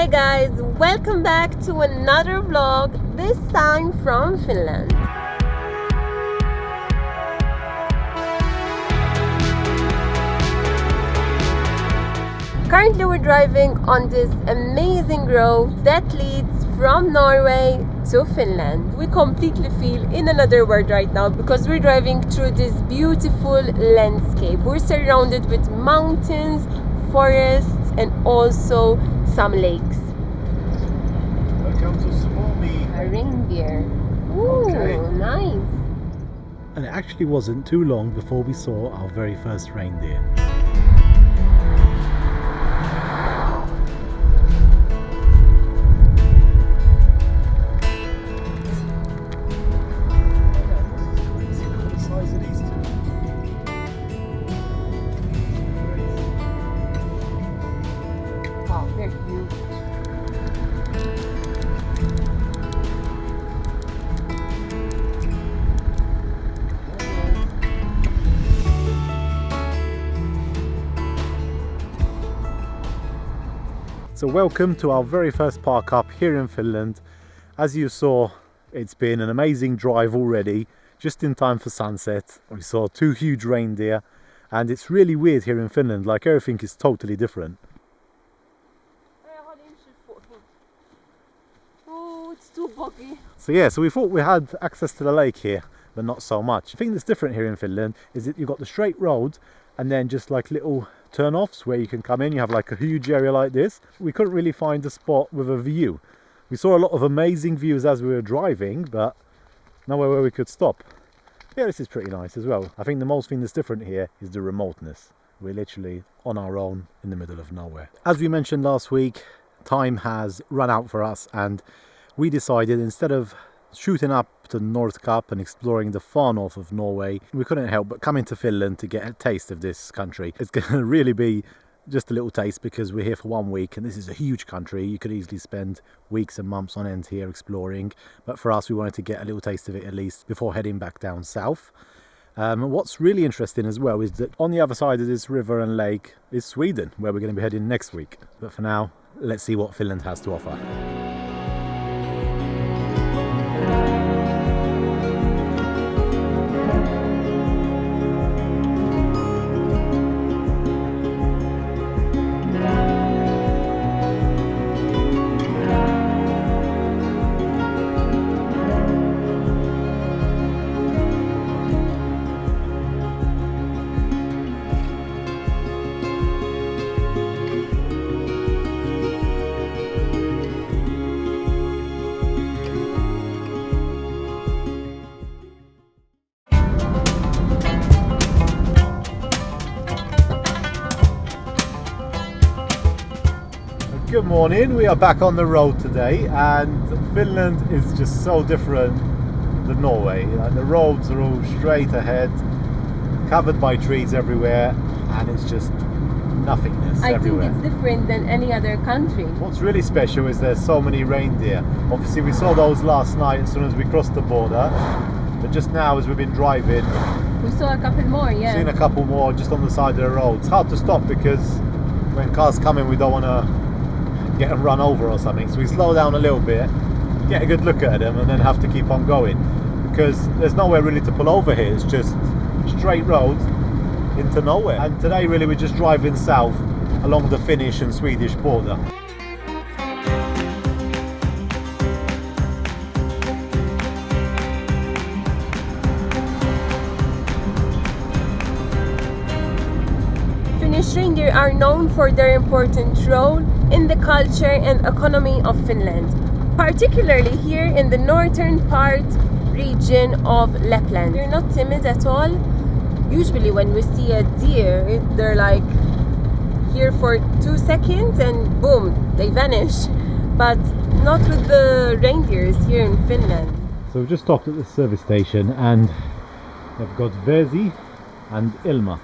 Hi guys, welcome back to another vlog, this time from Finland. Currently we're driving on this amazing road that leads from Norway to Finland. We completely feel in another world right now because we're driving through this beautiful landscape. We're surrounded with mountains, forests and also some lakes. Welcome to Suomi. A reindeer. Ooh, Okay. nice. And it actually wasn't too long before we saw our very first reindeer. Wow, they're huge. So welcome to our very first park up here in Finland. As you saw, it's been an amazing drive already, just in time for sunset. We saw two huge reindeer, and it's really weird here in Finland, like everything is totally different. Oh, it's too boggy. So we thought we had access to the lake here, but not so much. The thing that's different here in Finland is that you've got the straight road and then just like little turn-offs where you can come in. You have like a huge area like this. We couldn't really find a spot with a view. We saw a lot of amazing views as we were driving, but nowhere where we could stop. Yeah, this is pretty nice as well. I think the most thing that's different here is the remoteness. We're literally on our own in the middle of nowhere. As we mentioned last week, time has run out for us and we decided instead of shooting up to North Cap and exploring the far north of Norway, we couldn't help but come into Finland to get a taste of this country. It's going to really be just a little taste because we're here for 1 week and this is a huge country. You could easily spend weeks and months on end here exploring, but for us we wanted to get a little taste of it at least before heading back down south. What's really interesting as well is that on the other side of this river and lake is Sweden, where we're going to be heading next week. But for now, let's see what Finland has to offer. Good morning, we are back on the road today and Finland is just so different than Norway. The roads are all straight ahead, covered by trees everywhere, and it's just nothingness everywhere. I think it's different than any other country. What's really special is there's so many reindeer. Obviously we saw those last night as soon as we crossed the border, but just now as we've been driving, We saw a couple more, yeah. seen a couple more just on the side of the road. It's hard to stop because when cars come in we don't want to get them run over or something, so we slow down a little bit, get a good look at them and then have to keep on going because there's nowhere really to pull over here. It's just straight road into nowhere. And today really we're just driving south along the Finnish and Swedish border. Finnish reindeer are known for their important role in the culture and economy of Finland, particularly here in the northern part region of Lapland. They're not timid at all. Usually when we see a deer, they're like here for 2 seconds and boom, they vanish. But not with the reindeers here in Finland. So we've just stopped at the service station and they've got Vesi and Ilma.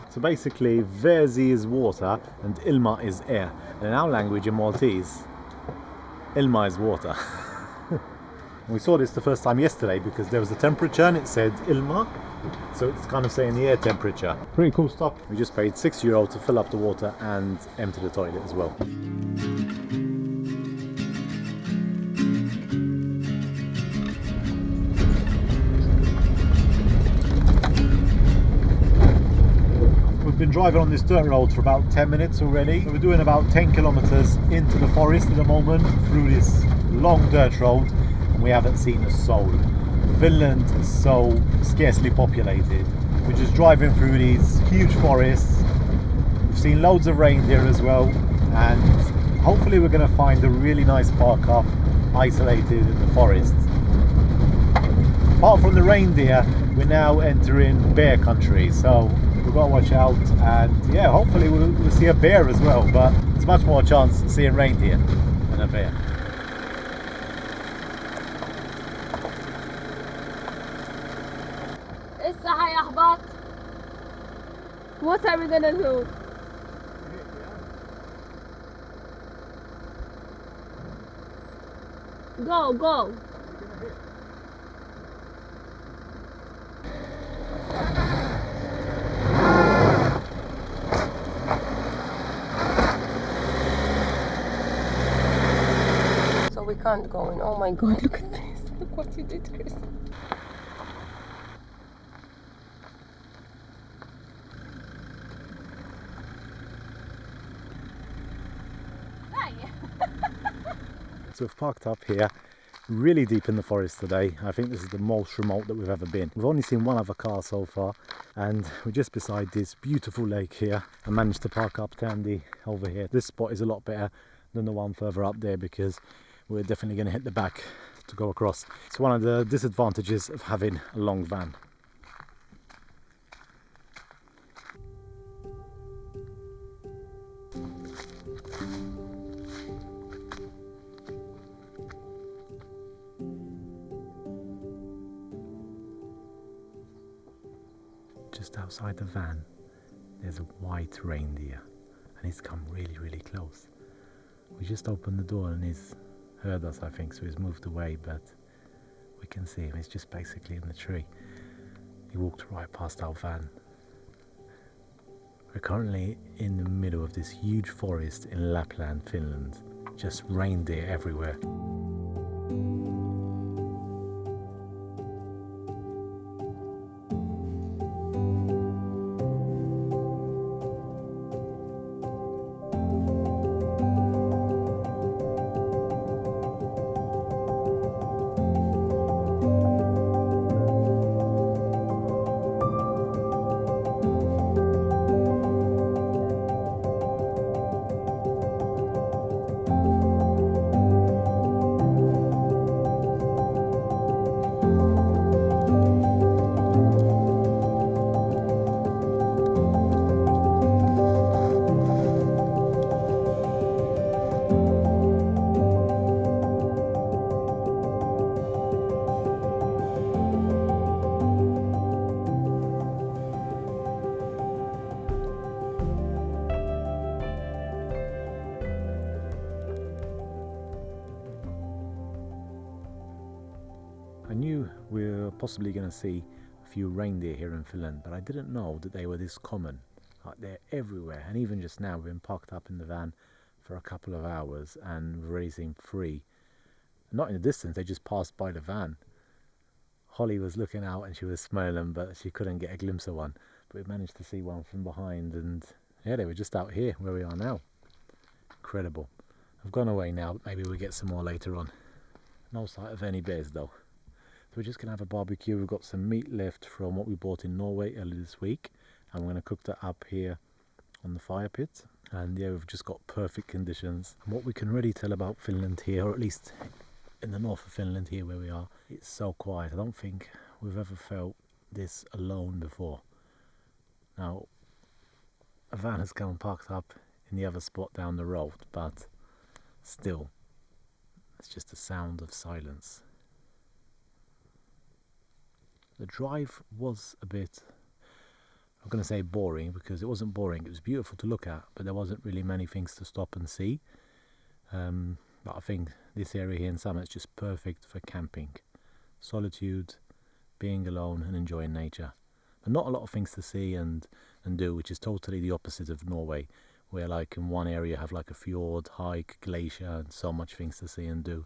So basically Vesi is water and Ilma is air. And in our language in Maltese, Ilma is water. We saw this the first time yesterday because there was a temperature and it said Ilma. So it's kind of saying the air temperature. Pretty cool stuff. We just paid €6 to fill up the water and empty the toilet as well. driving on this dirt road for about 10 minutes already. So we're doing about 10 kilometers into the forest at the moment through this long dirt road, and we haven't seen a soul. Finland is so scarcely populated. We're just driving through these huge forests. We've seen loads of reindeer as well, and hopefully we're going to find a really nice park up isolated in the forest. Apart from the reindeer, we're now entering bear country, so we've got to watch out, and yeah, hopefully we'll see a bear as well, but there's much more chance of seeing reindeer than a bear. What are we gonna do? Go. So we can't go in. Oh my god, look at this. Look what you did, Chris. So we've parked up here really deep in the forest today. I think this is the most remote that we've ever been. We've only seen one other car so far, and we're just beside this beautiful lake here. I managed to park up Tandy over here. This spot is a lot better than the one further up there because we're definitely going to hit the back to go across. It's one of the disadvantages of having a long van. Just outside the van, there's a white reindeer, and he's come really close. We just opened the door and he's heard us, I think, so he's moved away, but we can see him. He's just basically in the tree. He walked right past our van. We're currently in the middle of this huge forest in Lapland, Finland. Just reindeer everywhere. I knew we were possibly going to see a few reindeer here in Finland, but I didn't know that they were this common. Like, they're everywhere, and even just now we've been parked up in the van for a couple of hours and we've already seen 3. Not in the distance, they just passed by the van. Holly was looking out and she was smelling them, but she couldn't get a glimpse of one. But we managed to see one from behind, and yeah, they were just out here where we are now. Incredible. I've gone away now, but maybe we'll get some more later on. No sight of any bears though. So we're just going to have a barbecue. We've got some meat left from what we bought in Norway earlier this week, and we're going to cook that up here on the fire pit. And yeah, we've just got perfect conditions. And what we can really tell about Finland here, or at least in the north of Finland here where we are, it's so quiet. I don't think we've ever felt this alone before. Now, a van has come and parked up in the other spot down the road, but still, it's just the sound of silence. The drive was a bit, I'm going to say boring, because it wasn't boring. It was beautiful to look at, but there wasn't really many things to stop and see. But I think this area here in summer is just perfect for camping. Solitude, being alone and enjoying nature. But not a lot of things to see and do, which is totally the opposite of Norway, where like in one area you have like a fjord, hike, glacier, and so much things to see and do.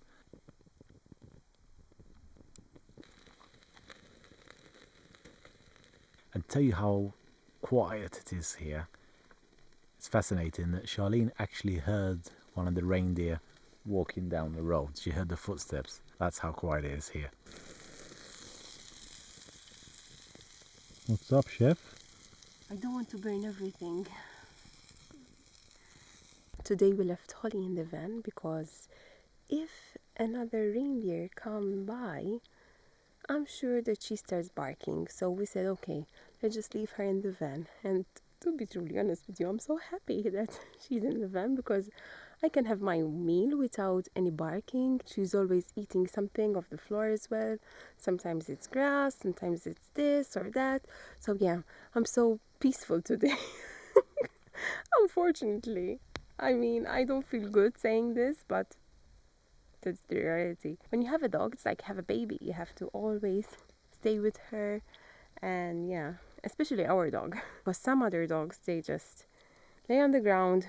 And tell you how quiet it is here. It's fascinating that Charlene actually heard one of the reindeer walking down the road. She heard the footsteps. That's how quiet it is here. What's up, Chef? I don't want to burn everything. Today we left Holly in the van because if another reindeer come by, I'm sure that she starts barking. So we said, okay, let's just leave her in the van. And to be truly honest with you, I'm so happy that she's in the van because I can have my meal without any barking. She's always eating something off the floor as well. Sometimes it's grass, sometimes it's this or that. So yeah, I'm so peaceful today. Unfortunately. I mean, I don't feel good saying this, but that's the reality. When you have a dog, it's like have a baby. You have to always stay with her. And yeah, especially our dog. Because some other dogs, they just lay on the ground,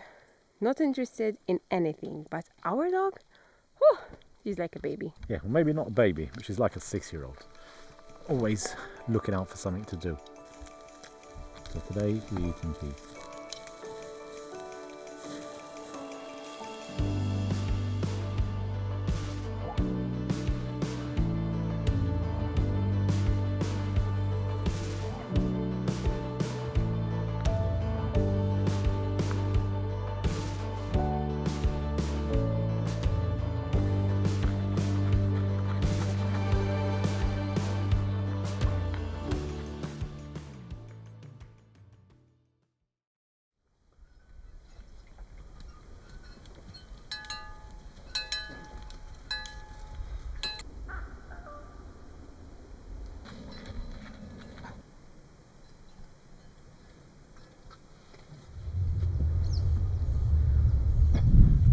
not interested in anything. But our dog, whew, she's like a baby. Yeah, well, maybe not a baby, but she's like a 6-year-old. Always looking out for something to do. So today we eat in peace.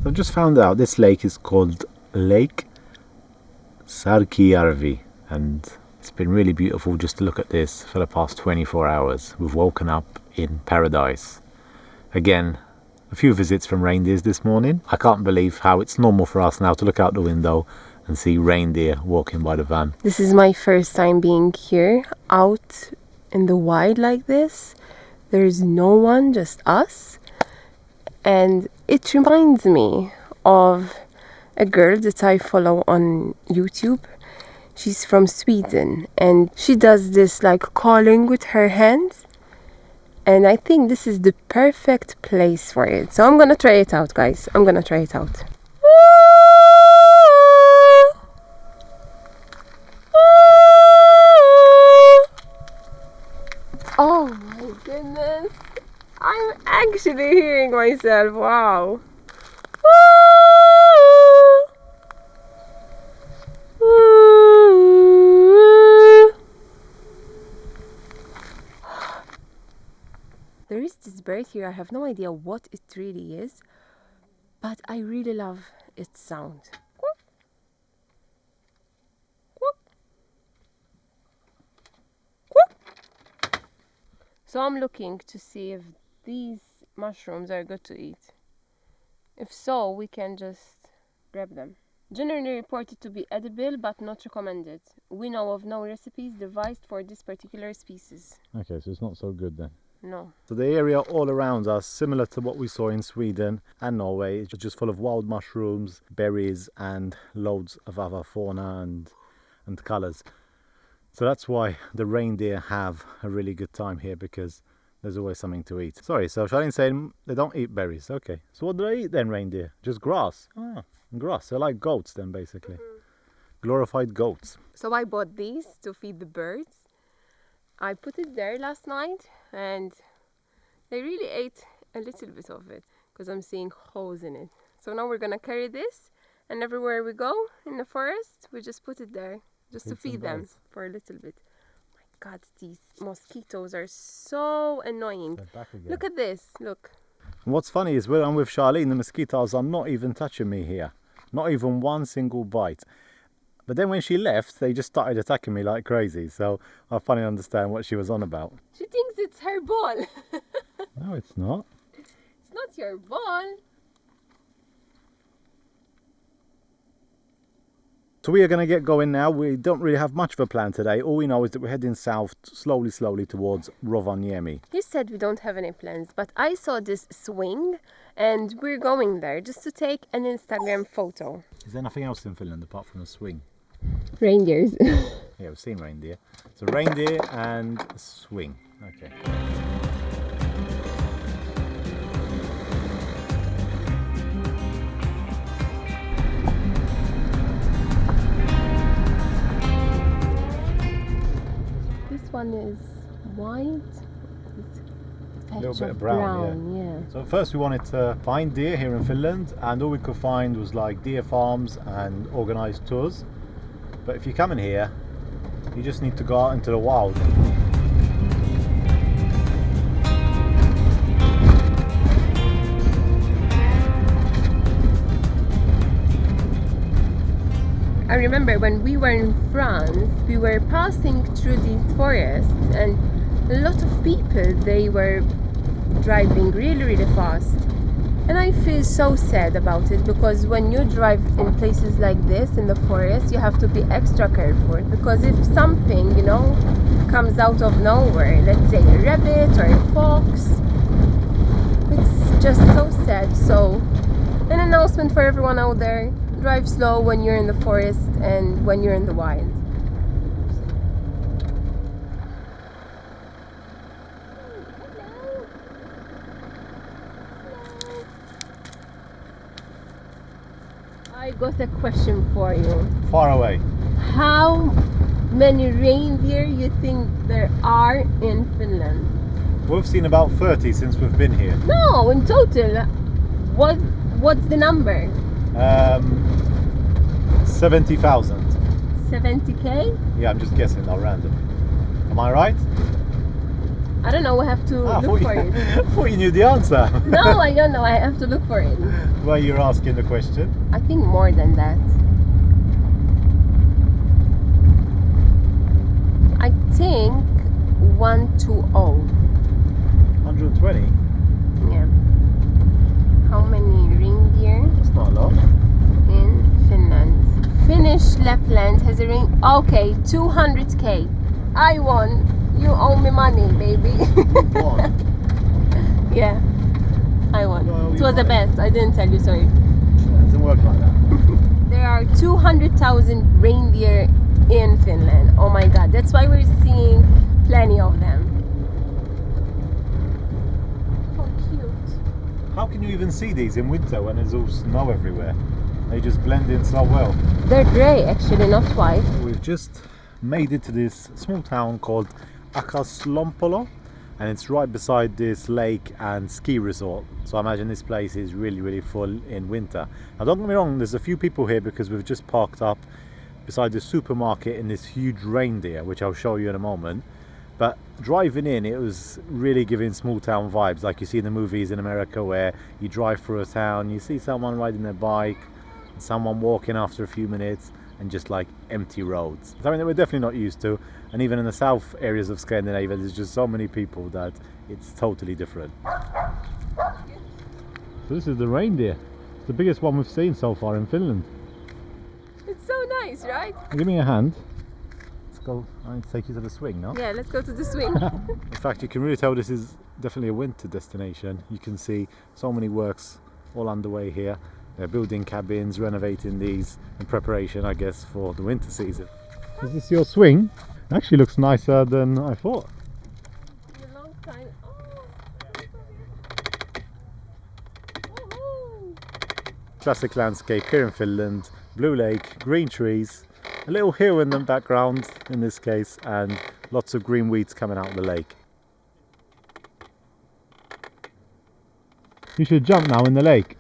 So I've just found out this lake is called Lake Sarkijärvi, and it's been really beautiful just to look at this for the past 24 hours. We've woken up in paradise. Again, a few visits from reindeers this morning. I can't believe how it's normal for us now to look out the window and see reindeer walking by the van. This is my first time being here, out in the wild like this. There's no one, just us. And it reminds me of a girl that I follow on YouTube. She's from Sweden and she does this like calling with her hands. And I think this is the perfect place for it. So I'm gonna try it out, guys. I'm gonna try it out. Oh my goodness. I'm actually hearing myself. Wow. There is this bird here. I have no idea what it really is, but I really love its sound. So I'm looking to see if these mushrooms are good to eat. If so, we can just grab them. Generally reported to be edible but not recommended. We know of no recipes devised for this particular species. Okay, so it's not so good then. No. So the area all around us, similar to what we saw in Sweden and Norway, is just full of wild mushrooms, berries and loads of other fauna and colours. So that's why the reindeer have a really good time here, because there's always something to eat. Sorry, so Charlene's saying they don't eat berries. Okay, so what do they eat then, reindeer? Just grass? Ah, grass. They're like goats then, basically. Glorified goats. So I bought these to feed the birds. I put it there last night and they really ate a little bit of it because I'm seeing holes in it. So now we're gonna carry this, and everywhere we go in the forest, we just put it there just to feed them for a little bit. My God, these mosquitoes are so annoying. Look at this, look. And what's funny is when I'm with Charlene, the mosquitoes are not even touching me here. Not even one single bite. But then when she left, they just started attacking me like crazy. So I finally understand what she was on about. She thinks it's her ball. No, it's not. It's not your ball. So we are going to get going now. We don't really have much of a plan today. All we know is that we're heading south slowly towards Rovaniemi. You said we don't have any plans, but I saw this swing and we're going there just to take an Instagram photo. Is there nothing else in Finland apart from a swing? Reindeers. Yeah, we've seen reindeer. So reindeer and a swing. Okay. This one is white. A little bit of brown, yeah. So first we wanted to find deer here in Finland, and all we could find was like deer farms and organised tours. But if you're coming here, you just need to go out into the wild. I remember when we were in France, we were passing through these forests and a lot of people, they were driving really fast. And I feel so sad about it, because when you drive in places like this in the forest, you have to be extra careful, because if something, you know, comes out of nowhere, let's say a rabbit or a fox, it's just so sad. So an announcement for everyone out there: drive slow when you're in the forest and when you're in the wild. I got a question for you. Far away. How many reindeer you think there are in Finland? We've seen about 30 since we've been here. No, in total. What's the number? 70,000. 70k? Yeah, I'm just guessing now, random. Am I right? I don't know, we have to look for it. I thought you knew the answer. No, I don't know, I have to look for it. Well, you're asking the question. I think more than that. I think 120. 120? Yeah. How many reindeer That's not a lot. in Finland? Finnish Lapland has a ring. Okay, 200k. I won. You owe me money, baby. What? Yeah, I won. Well, It you was a won. bet. I didn't tell you, sorry. It doesn't work like that. There are 200,000 reindeer in Finland. Oh my god, that's why we're seeing plenty of them. How cute. How can you even see these in winter when there's all snow everywhere? They just blend in so well. They're grey actually, not white. We've just made it to this small town called Akaslompolo, and it's right beside this lake and ski resort. So I imagine this place is really full in winter. Now don't get me wrong, there's a few people here because we've just parked up beside the supermarket in this huge reindeer, which I'll show you in a moment. But driving in, it was really giving small town vibes, like you see in the movies in America, where you drive through a town, you see someone riding their bike, and someone walking after a few minutes, and just like empty roads. Something that we're definitely not used to. And even in the south areas of Scandinavia, there's just so many people that it's totally different. So this is the reindeer. It's the biggest one we've seen so far in Finland. It's so nice, right? Give me a hand. Let's go. I need to take you to the swing now. Yeah, let's go to the swing. In fact, you can really tell this is definitely a winter destination. You can see so many works all underway here. They're building cabins, renovating these in preparation, I guess, for the winter season. Is this your swing? It actually looks nicer than I thought. In a long time. Oh. Classic landscape here in Finland. Blue lake, green trees, a little hill in the background in this case, and lots of green weeds coming out of the lake. You should jump now in the lake.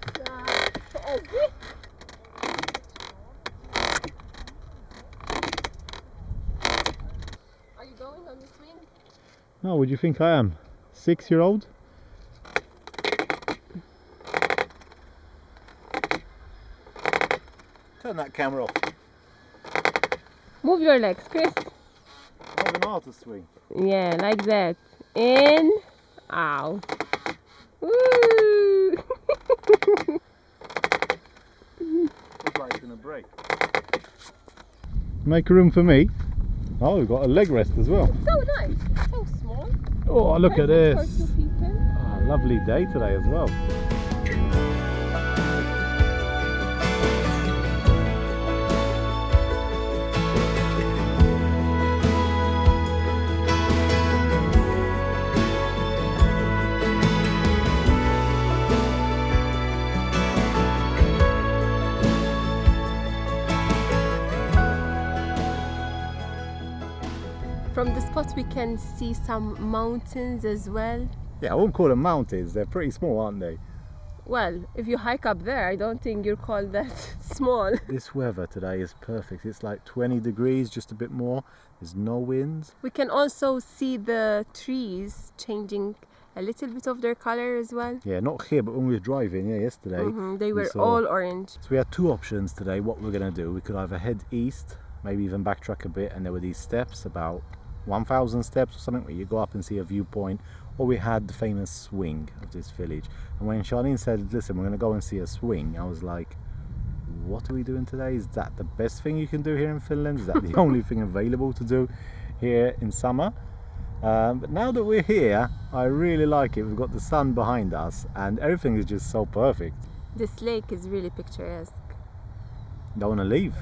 Are you going on the swing? Oh, would you think I am? 6-year-old? Turn that camera off. Move your legs, Chris. I don't know how to swing. Yeah, like that. In, out. Woo! Looks like it's gonna break. Make room for me. Oh, we've got a leg rest as well. So nice. So small. Oh, look at Perfect this. for 2 people. Oh, lovely day today as well. From the spot we can see some mountains as well. Yeah, I won't call them mountains. They're pretty small, aren't they? Well, if you hike up there, I don't think you'll call that small. This weather today is perfect. It's like 20 degrees, just a bit more. There's no winds. We can also see the trees changing a little bit of their color as well. Yeah, not here, but when we were driving, yesterday. They we were saw- all orange. So we had two options today, what we're going to do. We could either head east, maybe even backtrack a bit, and there were these steps, about 1,000 steps or something, where you go up and see a viewpoint, or we had the famous swing of this village. And when Charlene said, listen, we're going to go and see a swing, I was like, what are we doing today? Is that the best thing you can do here in Finland? Is that the only thing available to do here in summer? But now that we're here, I really like it. We've got the sun behind us and everything is just so perfect. This lake is really picturesque. Don't want to leave.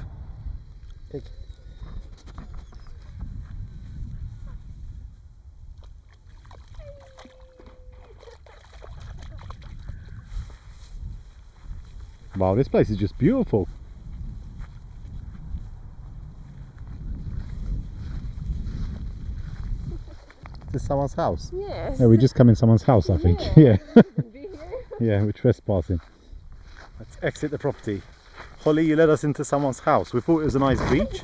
Wow, this place is just beautiful. Is this someone's house? Yes. Yeah, we just come in someone's house, I think. Yeah. Yeah. Be here. Yeah, we're trespassing. Let's exit the property. Holly, you led us into someone's house. We thought it was a nice beach.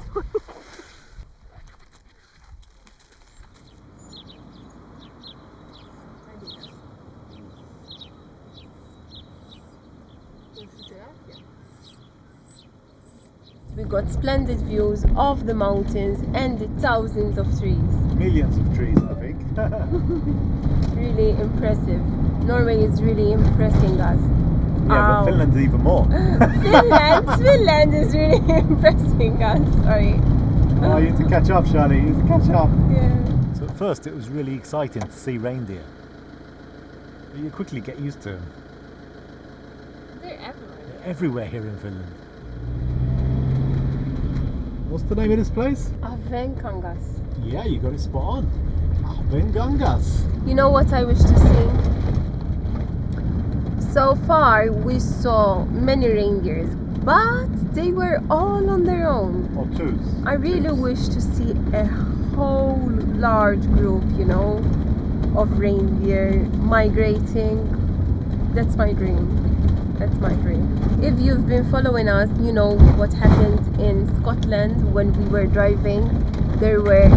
We got splendid views of the mountains and the thousands of trees. Millions of trees, I think. Really impressive. Norway is really impressing us. Yeah, but Finland's even more. Finland is really impressing us. Sorry. Oh, you need to catch up, Charlie. You need to catch up. Yeah. So at first it was really exciting to see reindeer. But you quickly get used to them. They're everywhere. They're everywhere here in Finland. What's the name of this place? Avenkangas. Yeah, you got it spot on. Avenkangas. You know what I wish to see? So far we saw many reindeers, but they were all on their own. Or twos. I really wish to see a whole large group, of reindeer migrating. That's my dream. That's my dream. If you've been following us, you know what happened in Scotland when we were driving. There were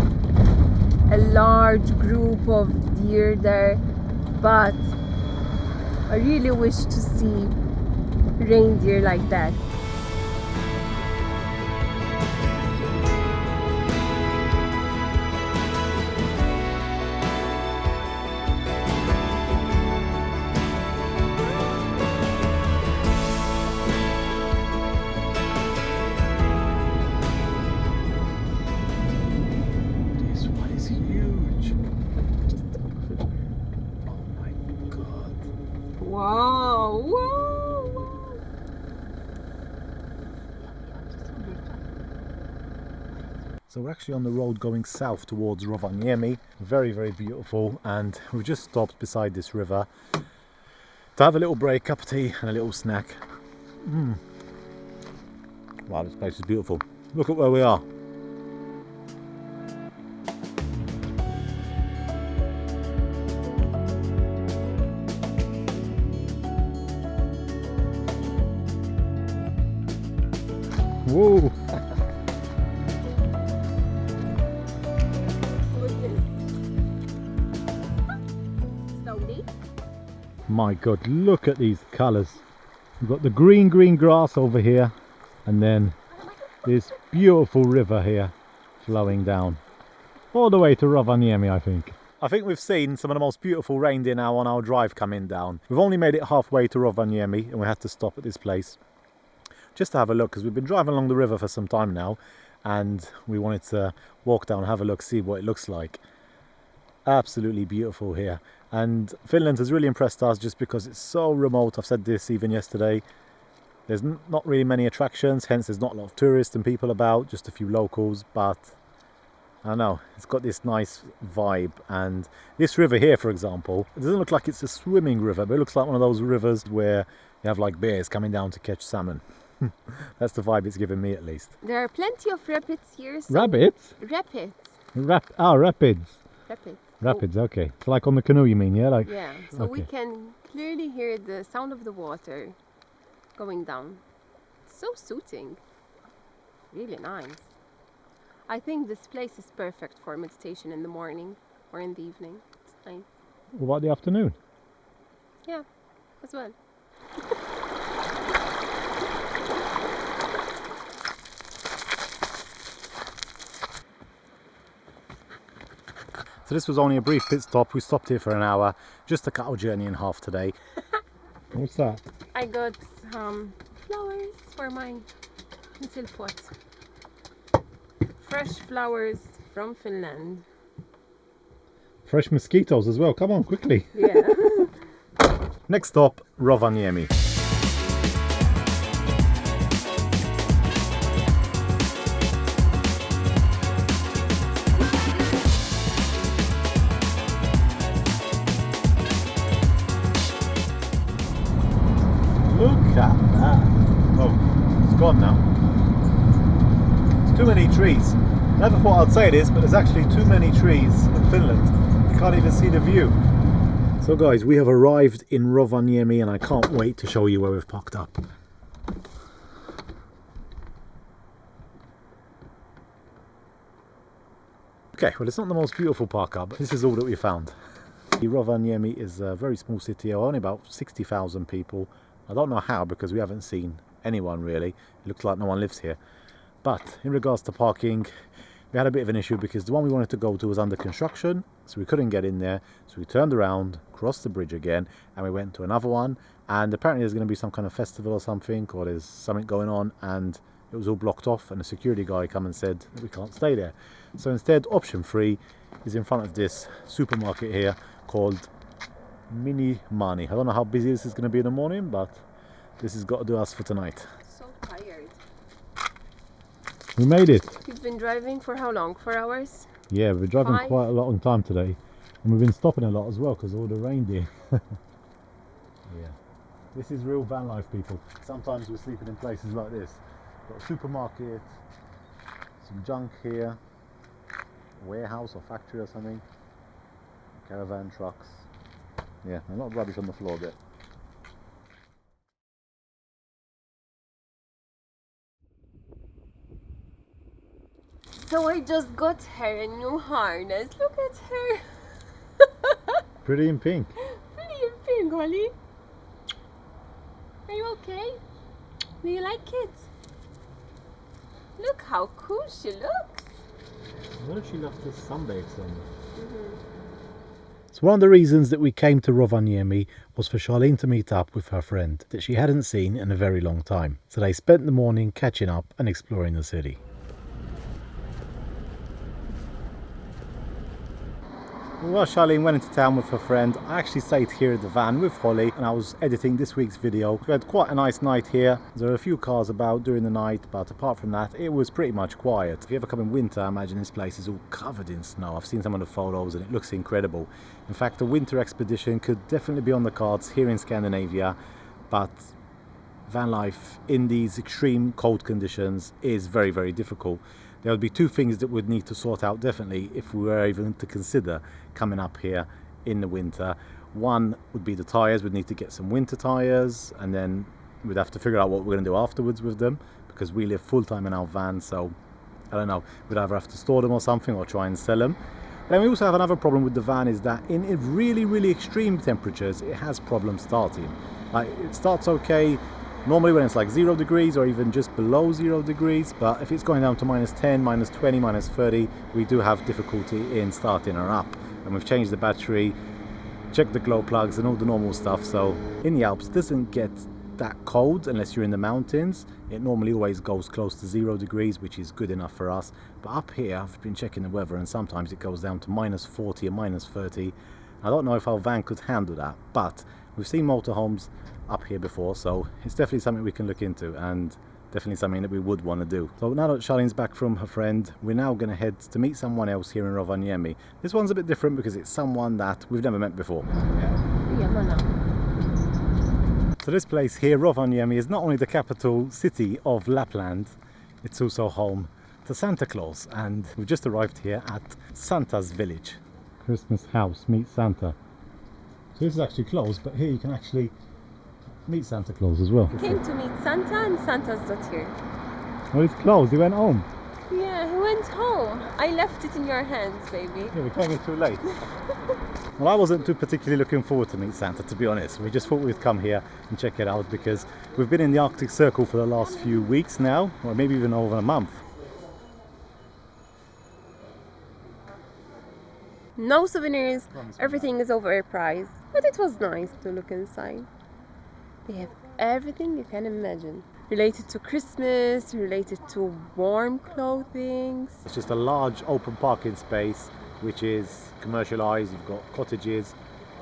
a large group of deer there, but I really wish to see reindeer like that. This one is huge. Oh my god. Wow, wow, wow. So we're actually on the road going south towards Rovaniemi. Very, very beautiful, and we've just stopped beside this river to have a little break, cup of tea and a little snack. Wow, this place is beautiful. Look at where we are. Whoa! Slowly. My god, look at these colours. We've got the green grass over here, and then this beautiful river here flowing down all the way to Rovaniemi, I think. I think we've seen some of the most beautiful reindeer now on our drive coming down. We've only made it halfway to Rovaniemi and we had to stop at this place just to have a look, because we've been driving along the river for some time now, and we wanted to walk down, have a look, see what it looks like. Absolutely beautiful here, and Finland has really impressed us just because it's so remote. I've said this even yesterday. There's not really many attractions, hence there's not a lot of tourists and people about, just a few locals, but I don't know, it's got this nice vibe. And this river here, for example, it doesn't look like it's a swimming river, but it looks like one of those rivers where you have like bears coming down to catch salmon. That's the vibe it's given me, at least. There are plenty of rapids here. So Rabbits? Rapids. Rapids. Rapids. Rapids, okay. It's like on the canoe, you mean, yeah? Like, yeah, so we can clearly hear the sound of the water going down. So soothing. Really nice. I think this place is perfect for meditation in the morning or in the evening. It's nice. what about the afternoon? Yeah, as well. So this was only a brief pit stop. We stopped here for an hour just to cut our journey in half today. What's that? I got some flowers for my little pot. Fresh flowers from Finland. Fresh mosquitoes as well. Come on, quickly. Yeah. Next stop, Rovaniemi. Look at that. Oh, it's gone now. There's too many trees. Never thought I'd say this, but there's actually too many trees in Finland. You can't even see the view. So guys, we have arrived in Rovaniemi and I can't wait to show you where we've parked up. Okay, well, it's not the most beautiful park up, but this is all that we found. Rovaniemi is a very small city, only about 60,000 people. I don't know how, because we haven't seen anyone really. It looks like no one lives here. But in regards to parking, we had a bit of an issue because the one we wanted to go to was under construction, so we couldn't get in there. So we turned around, crossed the bridge again, and we went to another one. And apparently there's going to be some kind of festival or something, or there's something going on, and it was all blocked off, and the security guy come and said that we can't stay there. So instead, option 3 is in front of this supermarket here called Mini Mani. I don't know how busy this is going to be in the morning, but this has got to do us for tonight. So tired. We made it. You've been driving for how long? 4 hours? Yeah, we've been driving 5? quite a long time today, and we've been stopping a lot as well because of all the reindeer. Yeah, this is real van life, people. Sometimes we're sleeping in places like this. Got a supermarket, some junk here, a warehouse or factory or something, caravan trucks. Yeah, a lot of rubbish on the floor there. So I just got her a new harness. Look at her. Pretty in pink. Pretty in pink, Holly. Are you okay? Do you like it? Look how cool she looks. What if she left the sunbakes on? So one of the reasons that we came to Rovaniemi was for Charlene to meet up with her friend that she hadn't seen in a very long time. So they spent the morning catching up and exploring the city. While Charlene went into town with her friend, I actually stayed here at the van with Holly and I was editing this week's video. We had quite a nice night here. There were a few cars about during the night, but apart from that, it was pretty much quiet. If you ever come in winter, I imagine this place is all covered in snow. I've seen some of the photos and it looks incredible. In fact, a winter expedition could definitely be on the cards here in Scandinavia, but van life in these extreme cold conditions is very, very difficult. There would be two things that we'd need to sort out definitely if we were even to consider coming up here in the winter. One would be the tyres. We'd need to get some winter tyres, and then we'd have to figure out what we're going to do afterwards with them, because we live full-time in our van, so I don't know, we'd either have to store them or something or try and sell them. Then we also have another problem with the van, is that in really, really extreme temperatures it has problems starting. Like, it starts okay normally when it's like 0 degrees or even just below 0 degrees, but if it's going down to -10, -20, -30, we do have difficulty in starting her up. And we've changed the battery, checked the glow plugs and all the normal stuff, so in the Alps it doesn't get that cold unless you're in the mountains. It normally always goes close to 0 degrees, which is good enough for us. But up here, I've been checking the weather, and sometimes it goes down to -40 or -30. I don't know if our van could handle that, but we've seen motorhomes up here before, so it's definitely something we can look into, and definitely something that we would want to do. So now that Charlene's back from her friend, we're now going to head to meet someone else here in Rovaniemi. This one's a bit different because it's someone that we've never met before. So this place here, Rovaniemi, is not only the capital city of Lapland, it's also home to Santa Claus, and we've just arrived here at Santa's village. Christmas house, meet Santa. So this is actually closed, but here you can actually meet Santa Claus as well. We came to meet Santa, and Santa's not here. Well, it's closed, he went home. Yeah, he went home. I left it in your hands, baby. Yeah, we came in too late. Well, I wasn't too particularly looking forward to meet Santa, to be honest. We just thought we'd come here and check it out because we've been in the Arctic Circle for the last few weeks now, or maybe even over a month. No souvenirs, everything is overpriced, but it was nice to look inside. They have everything you can imagine. Related to Christmas, related to warm clothing. It's just a large open parking space which is commercialized. You've got cottages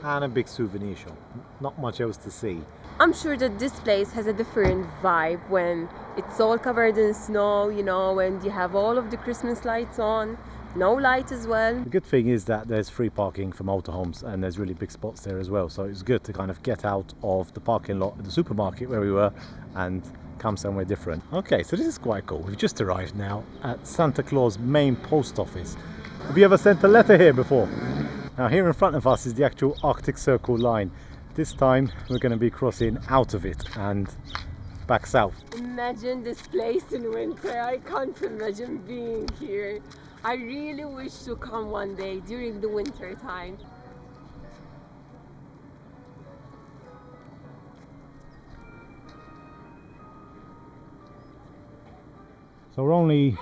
and a big souvenir shop. Not much else to see. I'm sure that this place has a different vibe when it's all covered in snow, you know, and you have all of the Christmas lights on. No light as well. The good thing is that there's free parking for motorhomes, and there's really big spots there as well, so it's good to kind of get out of the parking lot at the supermarket where we were and come somewhere different. Okay, so this is quite cool. We've just arrived now at Santa Claus main post office. Have you ever sent a letter here before? Now here in front of us is the actual Arctic Circle line. This time we're going to be crossing out of it and back south. Imagine this place in winter. I can't imagine being here. I really wish to come one day during the winter time. So we're only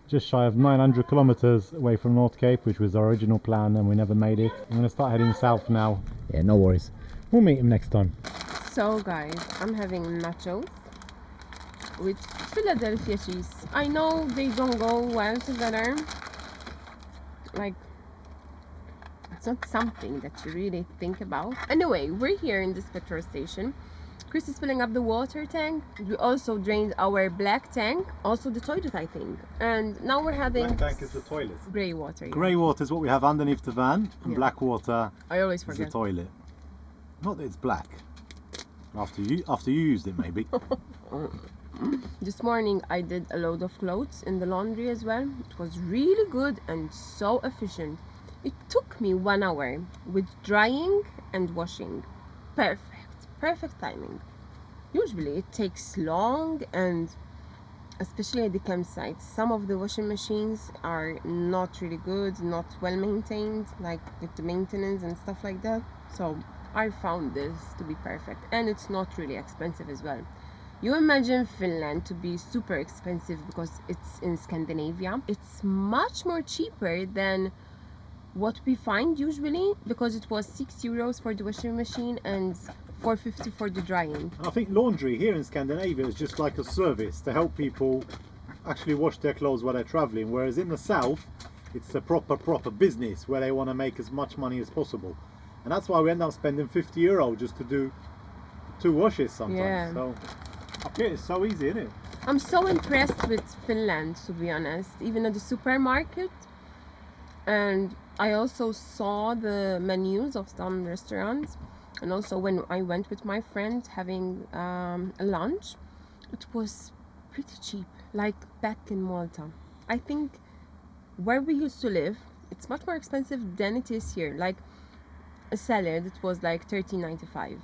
just shy of 900 kilometers away from North Cape, which was our original plan, and we never made it. I'm going to start heading south now. Yeah, no worries. We'll meet him next time. So guys, I'm having nachos with Philadelphia cheese. I know they don't go well together. Like, it's not something that you really think about. Anyway, we're here in this petrol station. Chris is filling up the water tank. We also drained our black tank, also the toilet, I think. And now we're having black tank is the toilet. Grey water. Yeah. Grey water is what we have underneath the van, and black water I always is forget. the toilet. Not that it's black. After you used it, maybe. This morning I did a load of clothes in the laundry as well. It was really good and so efficient. It took me 1 hour with drying and washing. Perfect timing. Usually it takes long, and especially at the campsites, some of the washing machines are not really good, not well maintained, like with the maintenance and stuff like that. So I found this to be perfect, and it's not really expensive as well. You imagine Finland to be super expensive because it's in Scandinavia. It's much more cheaper than what we find usually, because it was €6 for the washing machine and $4.50 for the drying. I think laundry here in Scandinavia is just like a service to help people actually wash their clothes while they're traveling, whereas in the south it's a proper business where they want to make as much money as possible, and that's why we end up spending €50 just to do 2 washes sometimes. Yeah. So up here it's so easy, isn't it? I'm so impressed with Finland, to be honest, even at the supermarket. And I also saw the menus of some restaurants, and also when I went with my friend having a lunch, it was pretty cheap, like back in Malta. I think where we used to live, it's much more expensive than it is here. Like a salad, it was like $13.95.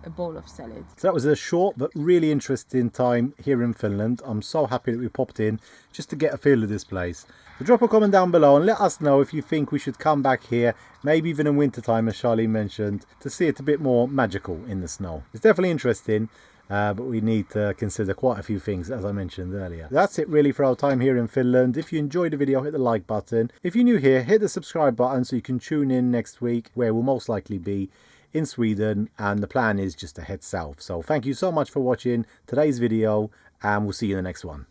A bowl of salad. So that was a short but really interesting time here in Finland. I'm so happy that we popped in just to get a feel of this place. So drop a comment down below and let us know if you think we should come back here, maybe even in winter time, as Charlene mentioned, to see it a bit more magical in the snow. It's definitely interesting, but we need to consider quite a few things, as I mentioned earlier. That's it really for our time here in Finland. If you enjoyed the video, hit the like button. If you're new here, hit the subscribe button so you can tune in next week, where we'll most likely be in Sweden, and the plan is just to head south. So thank you so much for watching today's video, and we'll see you in the next one.